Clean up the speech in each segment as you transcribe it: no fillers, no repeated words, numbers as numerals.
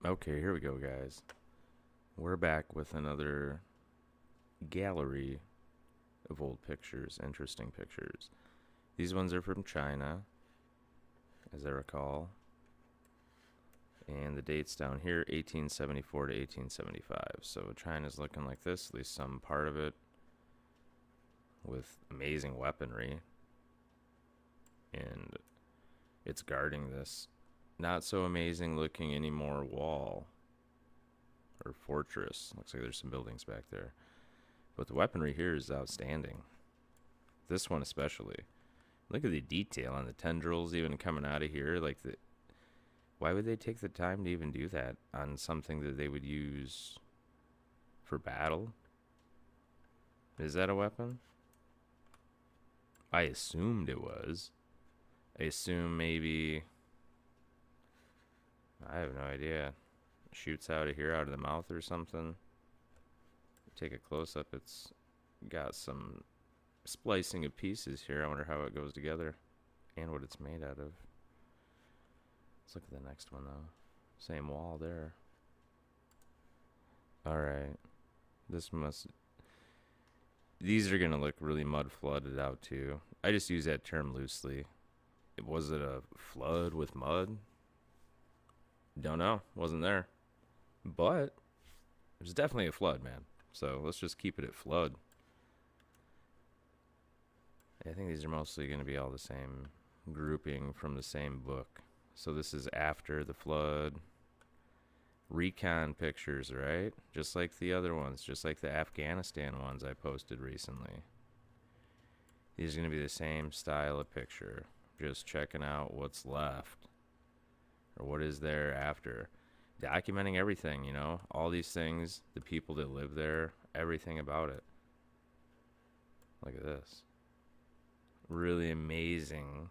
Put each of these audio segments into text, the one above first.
Okay, here we go, guys. We're back with another gallery of old pictures, interesting pictures. These ones are from China, as I recall. And the date's down here, 1874 to 1875. So China's looking like this, at least some part of it, with amazing weaponry. And it's guarding this not so amazing looking anymore wall or fortress. Looks like there's some buildings back there. But the weaponry here is outstanding. This one especially. Look at the detail on the tendrils even coming out of here. Why would they take the time to even do that on something that they would use for battle? Is that a weapon? I assumed it was. I assume maybe, I have no idea. Shoots out of here, out of the mouth or something. Take a close up. It's got some splicing of pieces here. I wonder how it goes together and what it's made out of. Let's look at the next one though. Same wall there. Alright. These are going to look really mud flooded out too. I just use that term loosely. Was it a flood with mud? Don't know. Wasn't there. But it was definitely a flood, man. So let's just keep it at flood. I think these are mostly going to be all the same grouping from the same book. So this is after the flood. Recon pictures, right? Just like the other ones. Just like the Afghanistan ones I posted recently. These are going to be the same style of picture. Just checking out what's left. Or what is there after. Documenting everything, you know. All these things, the people that live there, everything about it. Look at this. Really amazing.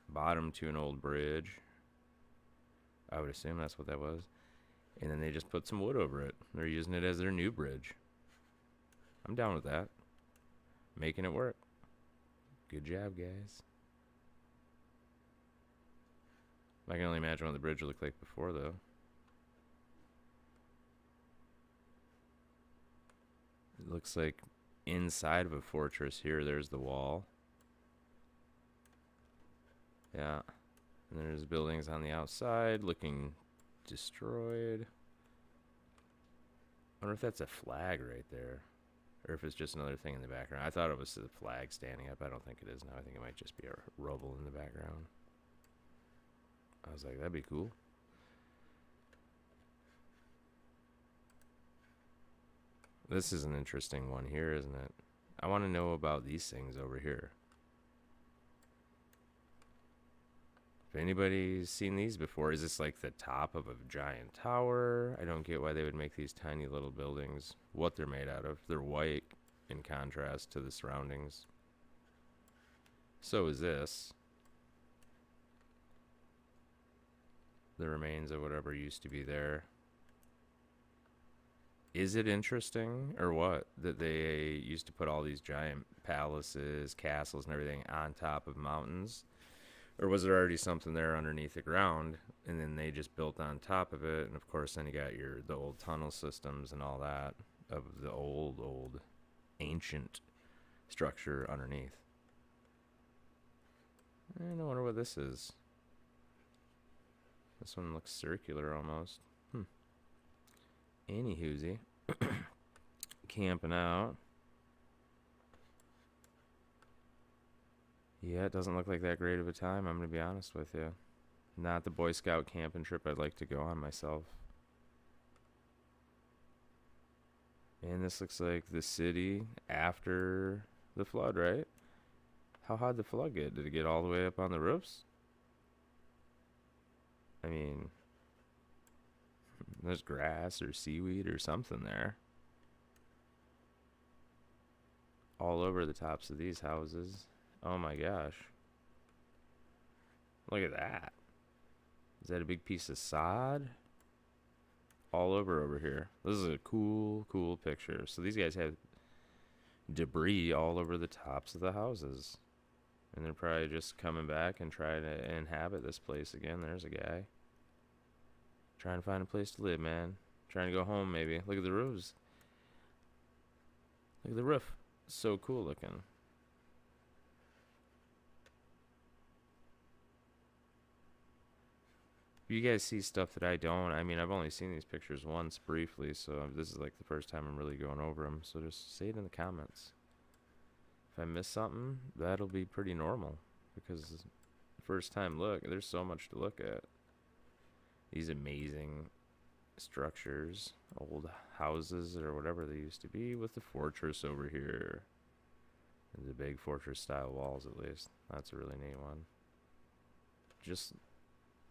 Bottom to an old bridge. I would assume that's what that was. And then they just put some wood over it. They're using it as their new bridge. I'm down with that. Making it work. Good job, guys. I can only imagine what the bridge looked like before, though. It looks like inside of a fortress here, there's the wall. Yeah. And there's buildings on the outside looking destroyed. I wonder if that's a flag right there. Or if it's just another thing in the background. I thought it was the flag standing up. I don't think it is now. I think it might just be a rubble in the background. I was like, that'd be cool. This is an interesting one here, isn't it? I want to know about these things over here. If anybody's seen these before, is this like the top of a giant tower? I don't get why they would make these tiny little buildings. What they're made out of. They're white in contrast to the surroundings. So is this. The remains of whatever used to be there. Is it interesting or what that they used to put all these giant palaces, castles, and everything on top of mountains? Or was there already something there underneath the ground and then they just built on top of it? And of course then you got the old tunnel systems and all that of the old ancient structure underneath. I don't wonder what this is. This one looks circular almost. Anywhoosie. Camping out. Yeah, it doesn't look like that great of a time, I'm going to be honest with you. Not the Boy Scout camping trip I'd like to go on myself. And this looks like the city after the flood, right? How high did the flood get? Did it get all the way up on the roofs? I mean, there's grass or seaweed or something there. All over the tops of these houses. Oh my gosh. Look at that. Is that a big piece of sod? All over here. This is a cool picture. So these guys have debris all over the tops of the houses. And they're probably just coming back and trying to inhabit this place again. There's a guy. Trying to find a place to live, man. Trying to go home, maybe. Look at the roofs. Look at the roof. It's so cool looking. You guys see stuff that I don't. I mean, I've only seen these pictures once briefly, so this is like the first time I'm really going over them. So just say it in the comments. If I miss something, that'll be pretty normal, because the first time look, there's so much to look at. These amazing structures, old houses or whatever they used to be, with the fortress over here. The big fortress style walls, at least. That's a really neat one. Just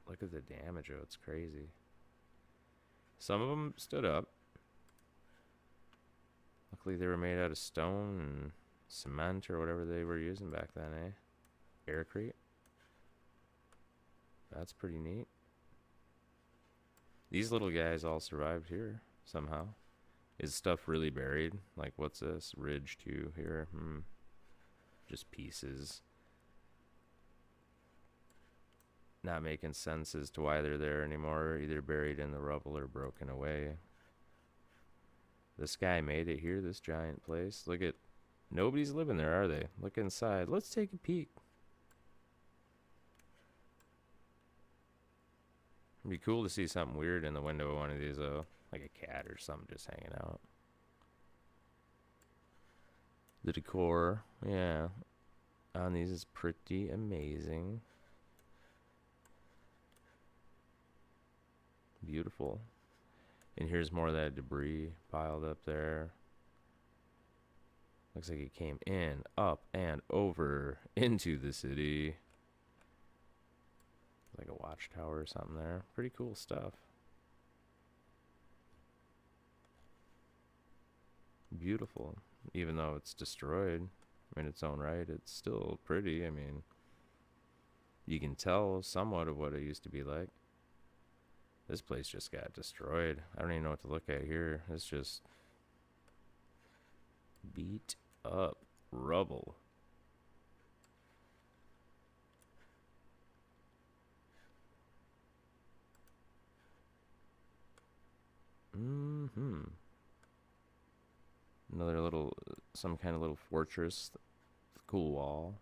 look at the damage. Oh, it's crazy. Some of them stood up. Luckily they were made out of stone and cement or whatever they were using back then, eh? Aircrete. That's pretty neat. These little guys all survived here somehow. Is stuff really buried? Like, what's this? Ridge 2 here. Just pieces. Not making sense as to why they're there anymore. Either buried in the rubble or broken away. This guy made it here, this giant place. Look at... Nobody's living there, are they? Look inside. Let's take a peek. It'd be cool to see something weird in the window of one of these, though. Like a cat or something just hanging out. The decor, yeah, on these is pretty amazing. Beautiful. And here's more of that debris piled up there. Looks like it came in, up, and over into the city. Like a watchtower or something there. Pretty cool stuff. Beautiful. Even though it's destroyed in its own right, it's still pretty. I mean, you can tell somewhat of what it used to be like. This place just got destroyed. I don't even know what to look at here. It's just beat up rubble. Another little, some kind of little fortress. Cool wall.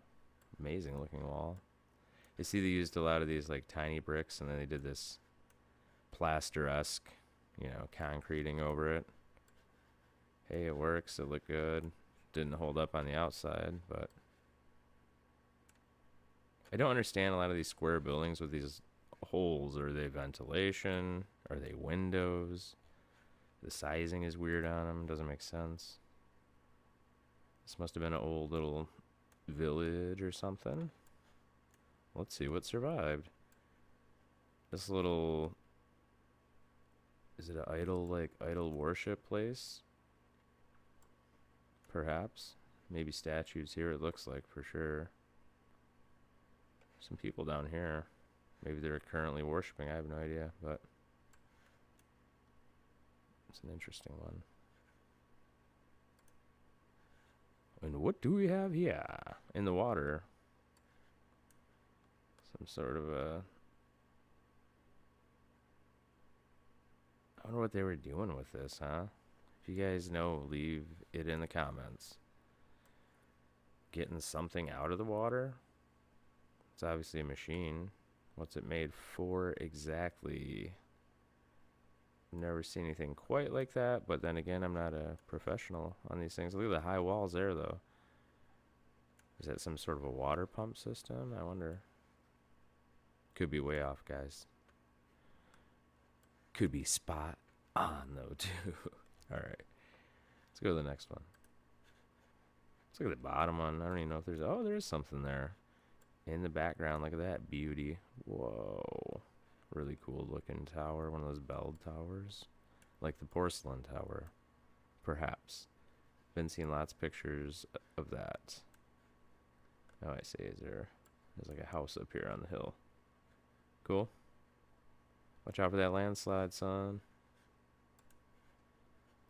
Amazing looking wall. You see they used a lot of these like tiny bricks, and then they did this plaster-esque, you know, concreting over it. Hey, it works. It looked good. Didn't hold up on the outside, but I don't understand a lot of these square buildings with these holes. Are they ventilation? Are they windows? The sizing is weird on them. Doesn't make sense. This must have been an old little village or something. Let's see what survived. This little... Is it an idol, like, idol worship place? Perhaps. Maybe statues here, it looks like, for sure. Some people down here. Maybe they're currently worshiping, I have no idea, but... It's an interesting one. And what do we have here? In the water. Some sort of a... I wonder what they were doing with this, huh? If you guys know, leave it in the comments. Getting something out of the water? It's obviously a machine. What's it made for exactly? Never seen anything quite like that, but then again, I'm not a professional on these things. Look at the high walls there, though. Is that some sort of a water pump system? I wonder. Could be way off, guys. Could be spot on, though, too. Alright. Let's go to the next one. Let's look at the bottom one. I don't even know if there's... Oh, there is something there. In the background, look at that beauty. Whoa. Really cool looking tower. One of those bell towers. Like the porcelain tower. Perhaps. Been seeing lots of pictures of that. Oh, I see. There's like a house up here on the hill. Cool. Watch out for that landslide, son.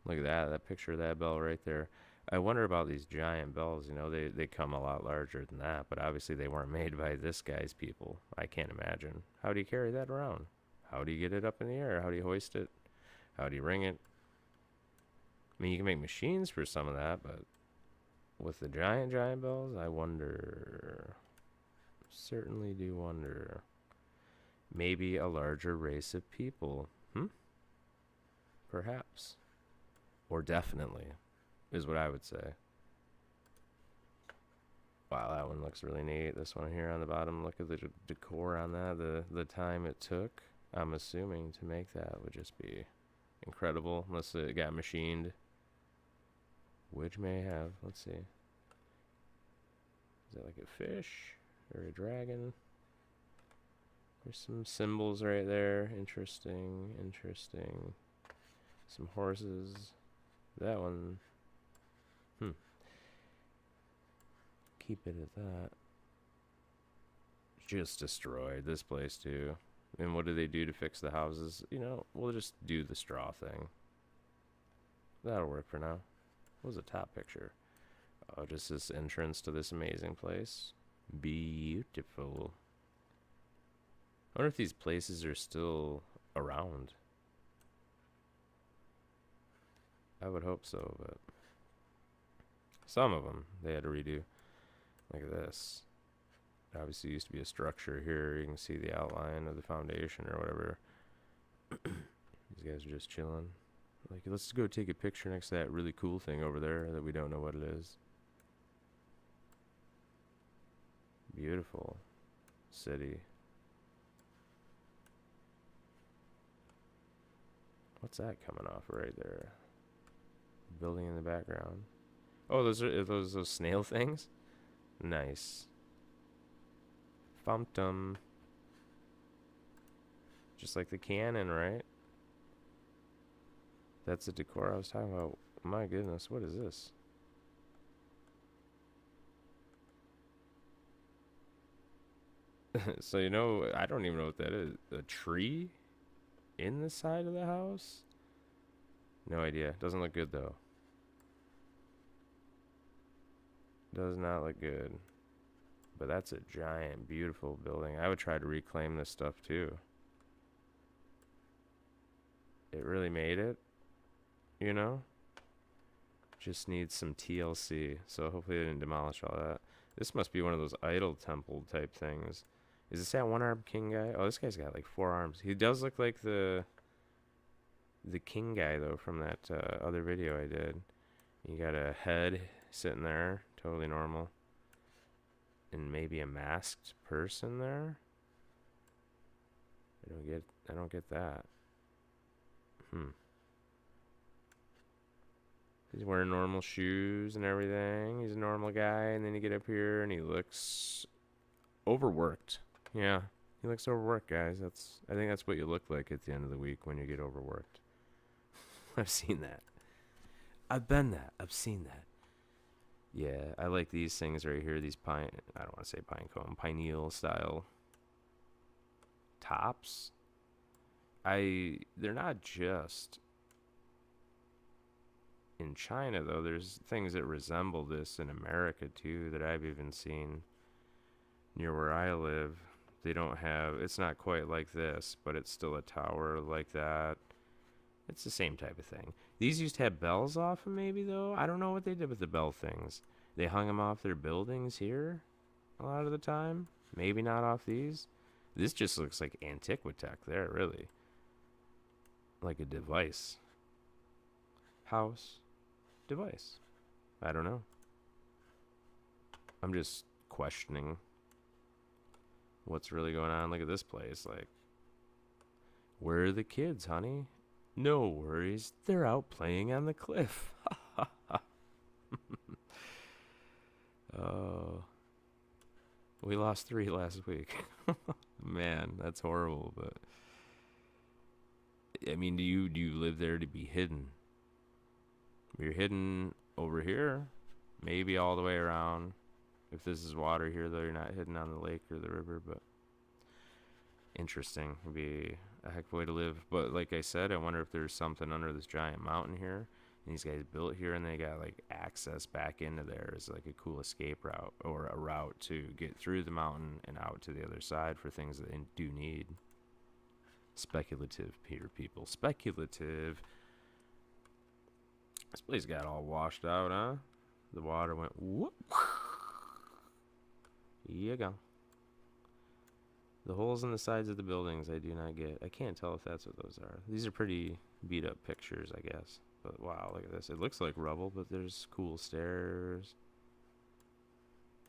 Look at that. That picture of that bell right there. I wonder about these giant bells. You know, they come a lot larger than that, but obviously they weren't made by this guy's people. I can't imagine. How do you carry that around? How do you get it up in the air? How do you hoist it? How do you ring it? I mean, you can make machines for some of that, but with the giant bells, I wonder. Certainly do wonder. Maybe a larger race of people. Perhaps. Or definitely, is what I would say. Wow, that one looks really neat. This one here on the bottom, look at the decor on that. The time it took, I'm assuming, to make that would just be incredible. Unless it got machined. Which may have. Let's see. Is that like a fish? Or a dragon? There's some symbols right there. Interesting. Some horses. That one. Keep it at that. Just destroyed this place too. And what do they do to fix the houses? You know, we'll just do the straw thing. That'll work for now. What was the top picture? Oh, just this entrance to this amazing place. Beautiful. I wonder if these places are still around. I would hope so, but some of them they had to redo. Like this. It obviously used to be a structure here. You can see the outline of the foundation or whatever. These guys are just chilling. Like, let's go take a picture next to that really cool thing over there that we don't know what it is. Beautiful city. What's that coming off right there? Building in the background. Oh, those are those snail things? Nice. Phantom. Just like the cannon, right? That's the decor I was talking about. My goodness, what is this? So, you know, I don't even know what that is. A tree in the side of the house? No idea. Doesn't look good, though. Does not look good. But that's a giant, beautiful building. I would try to reclaim this stuff, too. It really made it, you know? Just needs some TLC. So hopefully they didn't demolish all that. This must be one of those idol temple type things. Is this that one-armed king guy? Oh, this guy's got like 4 arms. He does look like the king guy, though, from that other video I did. You got a head sitting there, totally normal. And maybe a masked person there? I don't get that. He's wearing normal shoes and everything. He's a normal guy, and then you get up here and he looks overworked. Yeah, he looks overworked, guys. I think that's what you look like at the end of the week when you get overworked. I've seen that. I've been that. I've seen that. Yeah, I like these things right here. These I don't want to say pine cone, pineal style tops. They're not just in China, though. There's things that resemble this in America too that I've even seen near where I live. They don't have, it's not quite like this, but it's still a tower like that. It's the same type of thing. These used to have bells off them, maybe, though. I don't know what they did with the bell things. They hung them off their buildings here a lot of the time. Maybe not off these. This just looks like Antiquitech there, really. Like a device. House. Device. I don't know. I'm just questioning what's really going on. Look at this place. Like, where are the kids, honey? No worries. They're out playing on the cliff. Oh. We lost 3 last week. Man, that's horrible, but I mean, do you live there to be hidden? You're hidden over here, maybe all the way around. If this is water here, though, you're not hidden on the lake or the river, but interesting. It'd be a heck of a way to live. But like I said, I wonder if there's something under this giant mountain here. And these guys built here, and they got like access back into there as like a cool escape route, or a route to get through the mountain and out to the other side for things that they do need. Speculative, Peter people. Speculative. This place got all washed out, huh? The water went whoop. Here you go. The holes in the sides of the buildings I do not get. I can't tell if that's what those are. These are pretty beat up pictures, I guess. But wow, look at this. It looks like rubble, but there's cool stairs.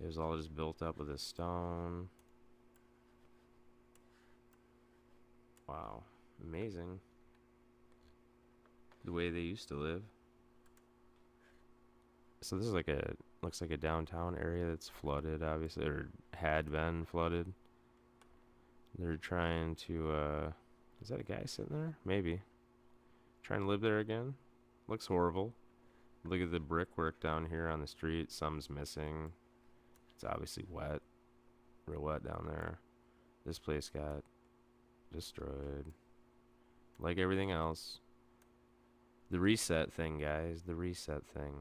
It was all just built up with this stone. Wow. Amazing. The way they used to live. So this is like a, looks like a downtown area that's flooded, obviously, or had been flooded. They're trying to, is that a guy sitting there? Maybe. Trying to live there again? Looks horrible. Look at the brickwork down here on the street. Some's missing. It's obviously wet. Real wet down there. This place got destroyed. Like everything else. The reset thing, guys. The reset thing.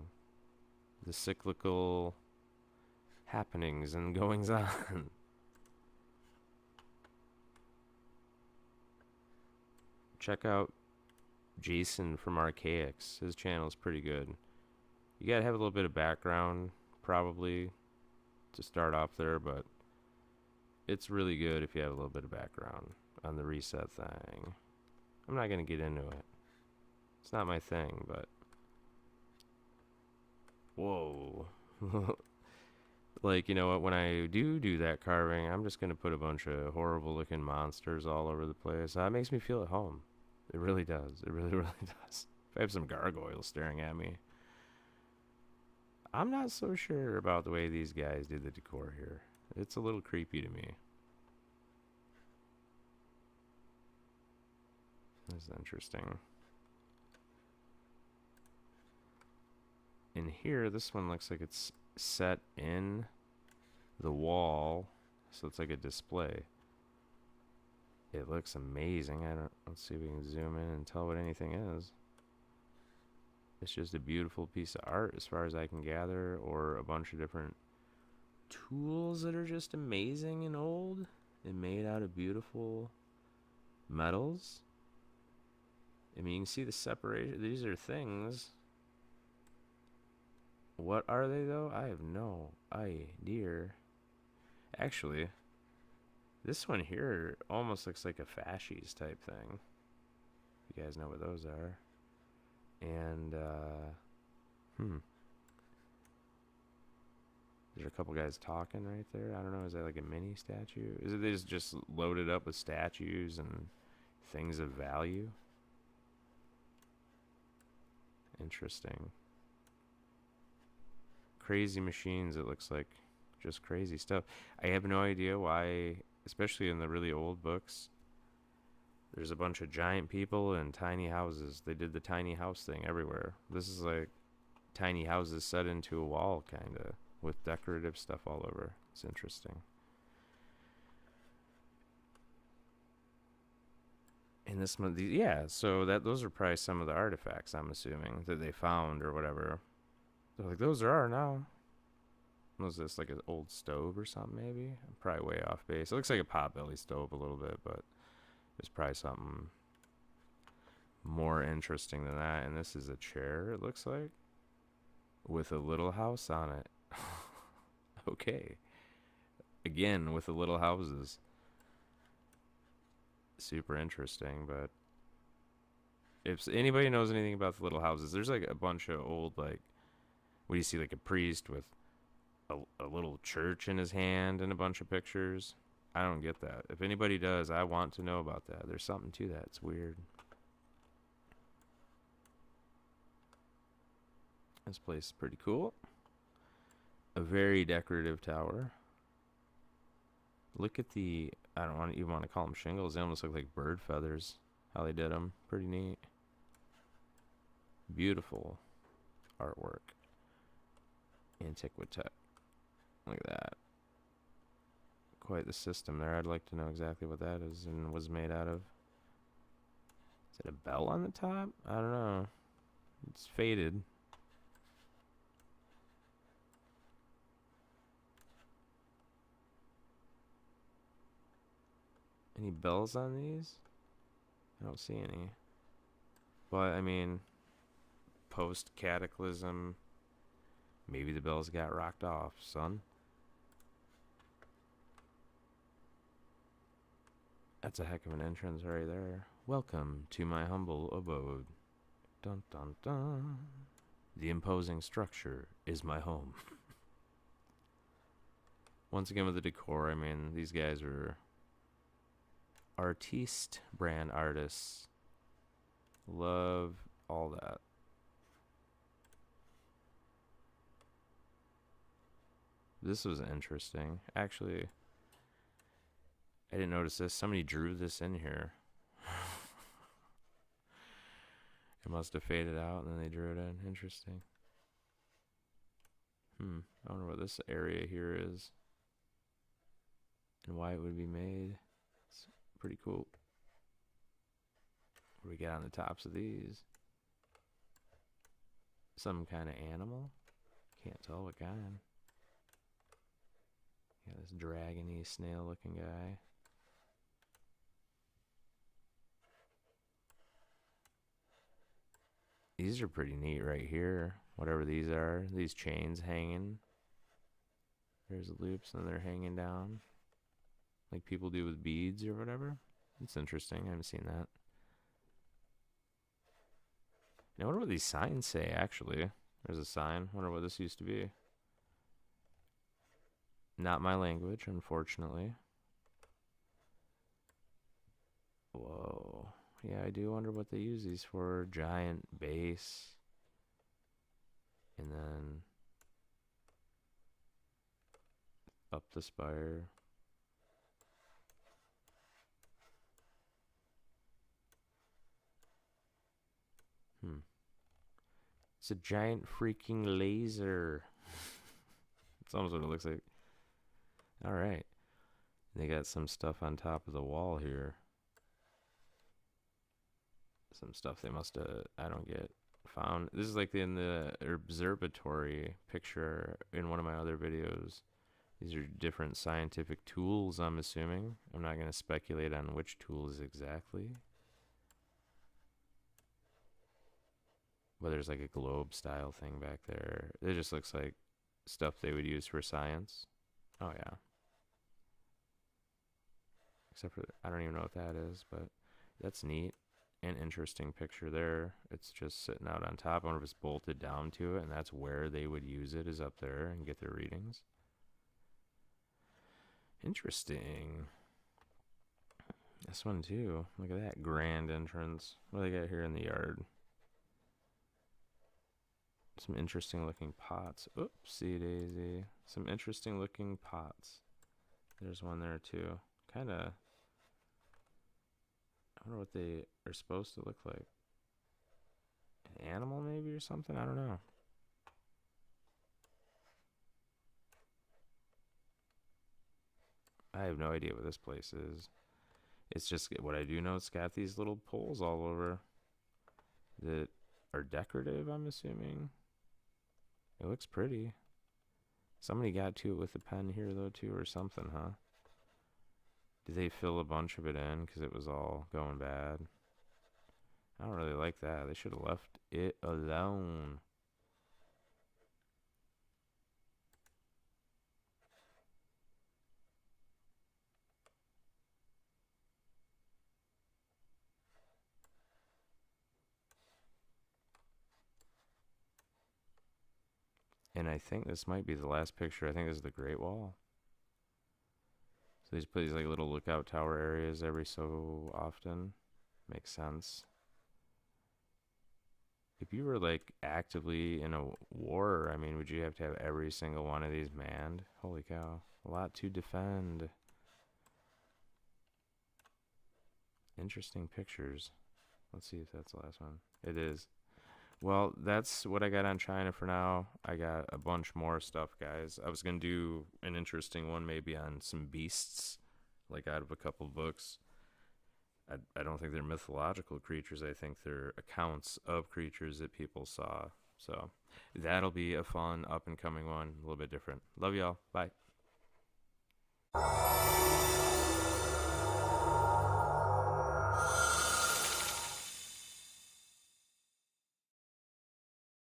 The cyclical happenings and goings on. Check out Jason from Archaics. His channel is pretty good. You gotta have a little bit of background, probably, to start off there, but it's really good if you have a little bit of background on the reset thing. I'm not gonna get into it. It's not my thing, but whoa. Like, you know what, when I do that carving, I'm just gonna put a bunch of horrible looking monsters all over the place. That makes me feel at home. It really does. It really, really does. If I have some gargoyles staring at me. I'm not so sure about the way these guys did the decor here. It's a little creepy to me. This is interesting. In here, this one looks like it's set in the wall, so it's like a display. It looks amazing. Let's see if we can zoom in and tell what anything is. It's just a beautiful piece of art as far as I can gather, or a bunch of different tools that are just amazing and old and made out of beautiful metals. I mean, you can see the separation. These are things. What are they, though? I have no idea. Actually, this one here almost looks like a fascies type thing. You guys know what those are. And, there's a couple guys talking right there. I don't know, is that like a mini statue? Is it they just loaded up with statues and things of value? Interesting. Crazy machines, it looks like. Just crazy stuff. I have no idea why, especially in the really old books, there's a bunch of giant people and tiny houses. They did the tiny house thing everywhere. This is like tiny houses set into a wall, kind of, with decorative stuff all over. It's interesting. And this one, yeah, so those are probably some of the artifacts, I'm assuming, that they found or whatever. They're like, those are now. Was this like an old stove or something, maybe? I'm probably way off base. It looks like a potbelly stove a little bit, but there's probably something more interesting than that. And this is a chair, it looks like, with a little house on it. Okay. Again, with the little houses. Super interesting, but if anybody knows anything about the little houses, there's like a bunch of old, like, what do you see, like a priest with a little church in his hand and a bunch of pictures. I don't get that. If anybody does, I want to know about that. There's something to that. It's weird. This place is pretty cool. A very decorative tower. Look at the, I don't even want to call them shingles. They almost look like bird feathers. How they did them. Pretty neat. Beautiful artwork. Antiquitech. Look at that. Quite the system there. I'd like to know exactly what that is and was made out of. Is it a bell on the top? I don't know. It's faded. Any bells on these? I don't see any. But, I mean, post Cataclysm, maybe the bells got rocked off, son. That's a heck of an entrance right there. Welcome to my humble abode. Dun dun dun. The imposing structure is my home. Once again with the decor, I mean, these guys are artiste brand artists. Love all that. This was interesting. Actually, I didn't notice this. Somebody drew this in here. It must have faded out and then they drew it in. Interesting. I wonder what this area here is and why it would be made. It's pretty cool. What do we got on the tops of these? Some kind of animal? Can't tell what kind. Yeah, this dragony snail looking guy. These are pretty neat right here. Whatever these are. These chains hanging. There's loops and they're hanging down. Like people do with beads or whatever. It's interesting. I haven't seen that. I wonder what these signs say, actually. There's a sign. I wonder what this used to be. Not my language, unfortunately. Whoa. Yeah, I do wonder what they use these for. Giant base. And then up the spire. It's a giant freaking laser. It's almost what it looks like. Alright. They got some stuff on top of the wall here. Some stuff they must have, I don't get, found. This is like in the observatory picture in one of my other videos. These are different scientific tools, I'm assuming. I'm not going to speculate on which tools exactly. But there's like a globe style thing back there. It just looks like stuff they would use for science. Oh yeah. Except for, I don't even know what that is, but that's neat. An interesting picture there. It's just sitting out on top. I wonder if it's bolted down to it, and that's where they would use it, is up there and get their readings. Interesting. This one too. Look at that grand entrance. What do they got here in the yard? Some interesting looking pots. Oopsie daisy. Some interesting looking pots. There's one there too. Kind of. I wonder what they are supposed to look like. An animal maybe or something? I don't know. I have no idea what this place is. It's just what I do know. It's got these little poles all over that are decorative, I'm assuming. It looks pretty. Somebody got to it with a pen here, though, too, or something, huh? Did they fill a bunch of it in because it was all going bad? I don't really like that. They should have left it alone. And I think this might be the last picture. I think this is the Great Wall. So these put these like little lookout tower areas every so often. Makes sense. If you were like actively in a war, I mean, would you have to have every single one of these manned? Holy cow. A lot to defend. Interesting pictures. Let's see if that's the last one. It is. Well, that's what I got on China for now. I got a bunch more stuff, guys. I was going to do an interesting one maybe on some beasts, like out of a couple books. I don't think they're mythological creatures. I think they're accounts of creatures that people saw. So that'll be a fun up and coming one, a little bit different. Love y'all. Bye.